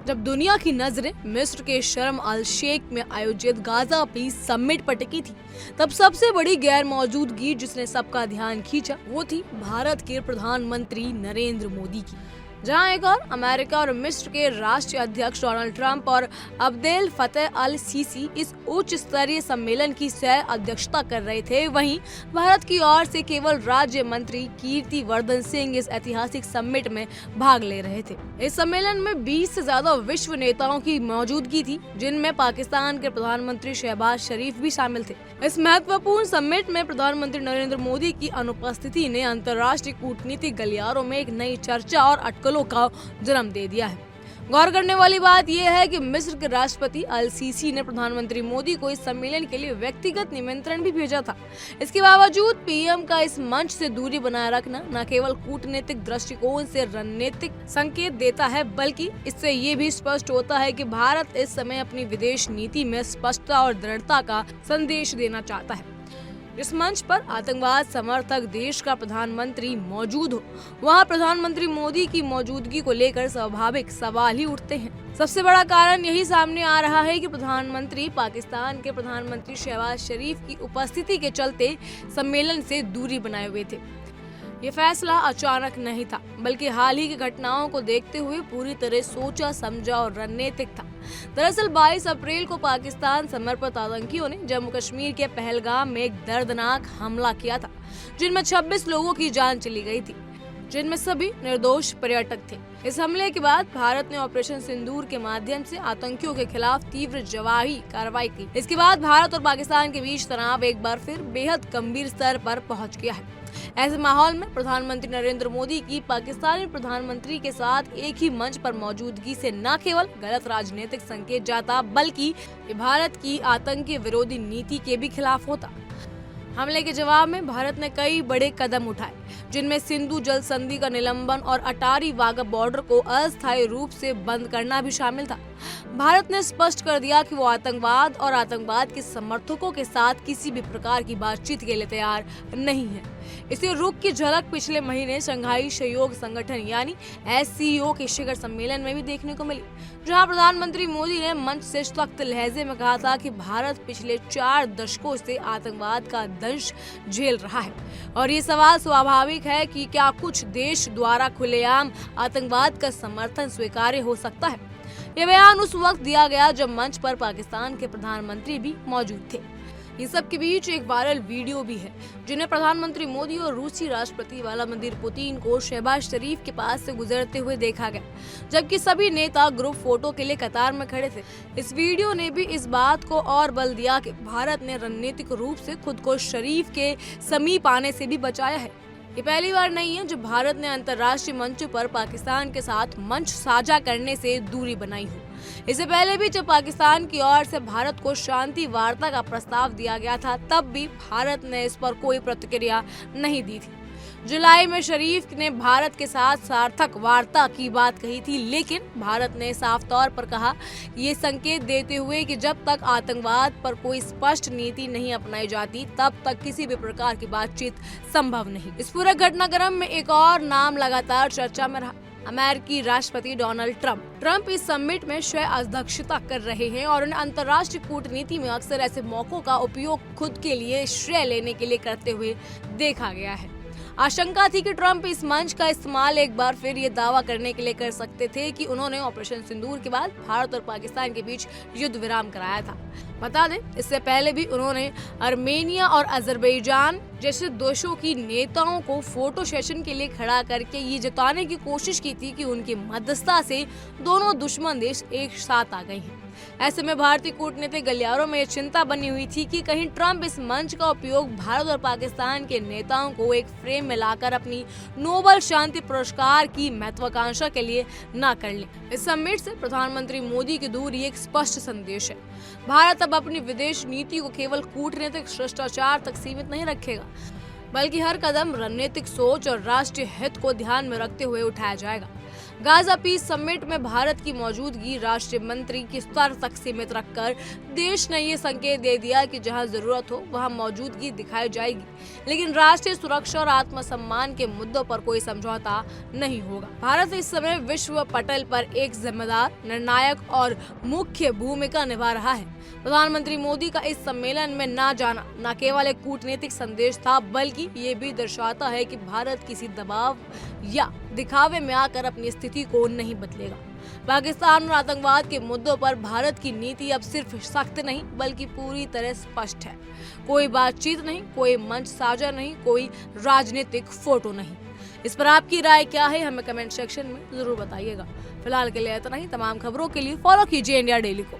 जब दुनिया की नजरें मिस्र के शर्म अल शेख में आयोजित गाजा पीस समिट पर टिकी थी, तब सबसे बड़ी गैर मौजूदगी जिसने सबका ध्यान खींचा वो थी भारत के प्रधानमंत्री नरेंद्र मोदी की। जहां एक और अमेरिका और मिस्र के राष्ट्रीय अध्यक्ष डोनाल्ड ट्रंप और अब्देल फतेह अल सीसी इस उच्च स्तरीय सम्मेलन की सह अध्यक्षता कर रहे थे, वहीं भारत की ओर से केवल राज्य मंत्री कीर्ति वर्धन सिंह इस ऐतिहासिक समिट में भाग ले रहे थे। इस सम्मेलन में 20 से ज्यादा विश्व नेताओं की मौजूदगी थी, जिनमें पाकिस्तान के प्रधानमंत्री शहबाज शरीफ भी शामिल थे। इस महत्वपूर्ण समिट में प्रधानमंत्री नरेंद्र मोदी की अनुपस्थिति ने अंतर्राष्ट्रीय कूटनीतिक गलियारों में एक नई चर्चा और अटकलों का जन्म दे दिया है। गौर करने वाली बात यह है कि मिस्र के राष्ट्रपति अल सीसी ने प्रधानमंत्री मोदी को इस सम्मेलन के लिए व्यक्तिगत निमंत्रण भी भेजा था। इसके बावजूद पीएम का इस मंच से दूरी बनाए रखना न केवल कूटनीतिक दृष्टिकोण से रणनीतिक संकेत देता है, बल्कि इससे ये भी स्पष्ट होता है कि भारत इस समय अपनी विदेश नीति में स्पष्टता और दृढ़ता का संदेश देना चाहता है। इस मंच पर आतंकवाद समर्थक देश का प्रधानमंत्री मौजूद हो, वहां प्रधानमंत्री मोदी की मौजूदगी को लेकर स्वाभाविक सवाल ही उठते हैं। सबसे बड़ा कारण यही सामने आ रहा है कि प्रधानमंत्री पाकिस्तान के प्रधानमंत्री शहबाज शरीफ की उपस्थिति के चलते सम्मेलन से दूरी बनाए हुए थे। ये फैसला अचानक नहीं था, बल्कि हाल ही की घटनाओं को देखते हुए पूरी तरह सोचा समझा और रणनीतिक था। दरअसल 22 अप्रैल को पाकिस्तान समर्पित आतंकियों ने जम्मू कश्मीर के पहलगाम में एक दर्दनाक हमला किया था, जिनमें 26 लोगों की जान चली गई थी, जिनमें सभी निर्दोष पर्यटक थे। इस हमले के बाद भारत ने ऑपरेशन सिंदूर के माध्यम से आतंकियों के खिलाफ तीव्र जवाबी कार्रवाई की। इसके बाद भारत और पाकिस्तान के बीच तनाव एक बार फिर बेहद गंभीर स्तर पर पहुंच गया है। ऐसे माहौल में प्रधानमंत्री नरेंद्र मोदी की पाकिस्तानी प्रधानमंत्री के साथ एक ही मंच पर मौजूदगी से न केवल गलत राजनीतिक संकेत जाता, बल्कि भारत की आतंकी विरोधी नीति के भी खिलाफ होता। हमले के जवाब में भारत ने कई बड़े कदम उठाए, जिनमें सिंधु जल संधि का निलंबन और अटारी वाघा बॉर्डर को अस्थायी रूप से बंद करना भी शामिल था। भारत ने स्पष्ट कर दिया कि वो आतंकवाद और आतंकवाद के समर्थकों के साथ किसी भी प्रकार की बातचीत के लिए तैयार नहीं है। इसी रुख की झलक पिछले महीने शंघाई सहयोग संगठन यानी SCO के शिखर सम्मेलन में भी देखने को मिली, जहां प्रधानमंत्री मोदी ने मंच से सख्त लहजे में कहा था कि भारत पिछले 4 दशकों से आतंकवाद का दंश झेल रहा है और ये सवाल स्वाभाविक है कि क्या कुछ देश द्वारा खुलेआम आतंकवाद का समर्थन स्वीकार्य हो सकता है। यह बयान उस वक्त दिया गया जब मंच पर पाकिस्तान के प्रधानमंत्री भी मौजूद थे। इन सब के बीच एक वायरल वीडियो भी है, जिन्हें प्रधानमंत्री मोदी और रूसी राष्ट्रपति व्लादिमीर पुतिन को शहबाज शरीफ के पास से गुजरते हुए देखा गया, जबकि सभी नेता ग्रुप फोटो के लिए कतार में खड़े थे। इस वीडियो ने भी इस बात को और बल दिया कि भारत ने रणनीतिक रूप से खुद को शरीफ के समीप आने से भी बचाया है। ये पहली बार नहीं है जब भारत ने अंतर्राष्ट्रीय मंचों पर पाकिस्तान के साथ मंच साझा करने से दूरी बनाई हो। इससे पहले भी जब पाकिस्तान की ओर से भारत को शांति वार्ता का प्रस्ताव दिया गया था, तब भी भारत ने इस पर कोई प्रतिक्रिया नहीं दी थी। जुलाई में शरीफ ने भारत के साथ सार्थक वार्ता की बात कही थी, लेकिन भारत ने साफ तौर पर कहा ये संकेत देते हुए कि जब तक आतंकवाद पर कोई स्पष्ट नीति नहीं अपनाई जाती, तब तक किसी भी प्रकार की बातचीत संभव नहीं। इस पूरे घटनाक्रम में एक और नाम लगातार चर्चा में रहा, अमेरिकी राष्ट्रपति डोनाल्ड ट्रंप इस समिट में सह अध्यक्षता कर रहे हैं और उन्हें अंतर्राष्ट्रीय कूटनीति में अक्सर ऐसे मौकों का उपयोग खुद के लिए श्रेय लेने के लिए करते हुए देखा गया है। आशंका थी कि ट्रंप इस मंच का इस्तेमाल एक बार फिर ये दावा करने के लिए कर सकते थे कि उन्होंने ऑपरेशन सिंदूर के बाद भारत और पाकिस्तान के बीच युद्ध विराम कराया था। बता दें, इससे पहले भी उन्होंने अर्मेनिया और अजरबैजान जैसे देशों की नेताओं को फोटो सेशन के लिए खड़ा करके ये जताने की कोशिश की थी कि उनकी मध्यस्थता से दोनों दुश्मन देश एक साथ आ गए हैं। ऐसे में भारतीय कूटनीतिक गलियारों में चिंता बनी हुई थी कि कहीं ट्रंप इस मंच का उपयोग भारत और पाकिस्तान के नेताओं को एक फ्रेम में लाकर अपनी नोबेल शांति पुरस्कार की महत्वाकांक्षा के लिए न कर लें। इस समिट से प्रधानमंत्री मोदी की दूरी एक स्पष्ट संदेश है। भारत अब अपनी विदेश नीति को केवल कूटनीतिक शिष्टाचार तक सीमित नहीं रखेगा, बल्कि हर कदम रणनीतिक सोच और राष्ट्रीय हित को ध्यान में रखते हुए उठाया जाएगा। गाजा पीस समिट में भारत की मौजूदगी राष्ट्रीय मंत्री के स्तर तक सीमित रखकर देश ने ये संकेत दे दिया कि जहां जरूरत हो वहां मौजूदगी दिखाई जाएगी, लेकिन राष्ट्रीय सुरक्षा और आत्मसम्मान के मुद्दों पर कोई समझौता नहीं होगा। भारत इस समय विश्व पटल पर एक जिम्मेदार, निर्णायक और मुख्य भूमिका निभा रहा है। प्रधानमंत्री मोदी का इस सम्मेलन में न जाना न केवल एक कूटनीतिक संदेश था, बल्कि ये भी दर्शाता है कि भारत किसी दबाव या दिखावे में आकर अपनी स्थिति को नहीं बदलेगा। पाकिस्तान और आतंकवाद के मुद्दों पर भारत की नीति अब सिर्फ सख्त नहीं बल्कि पूरी तरह स्पष्ट है। कोई बातचीत नहीं, कोई मंच साझा नहीं, कोई राजनीतिक फोटो नहीं। इस पर आपकी राय क्या है, हमें कमेंट सेक्शन में जरूर बताइएगा। फिलहाल के लिए इतना ही। तमाम खबरों के लिए फॉलो कीजिए इंडिया डेली को।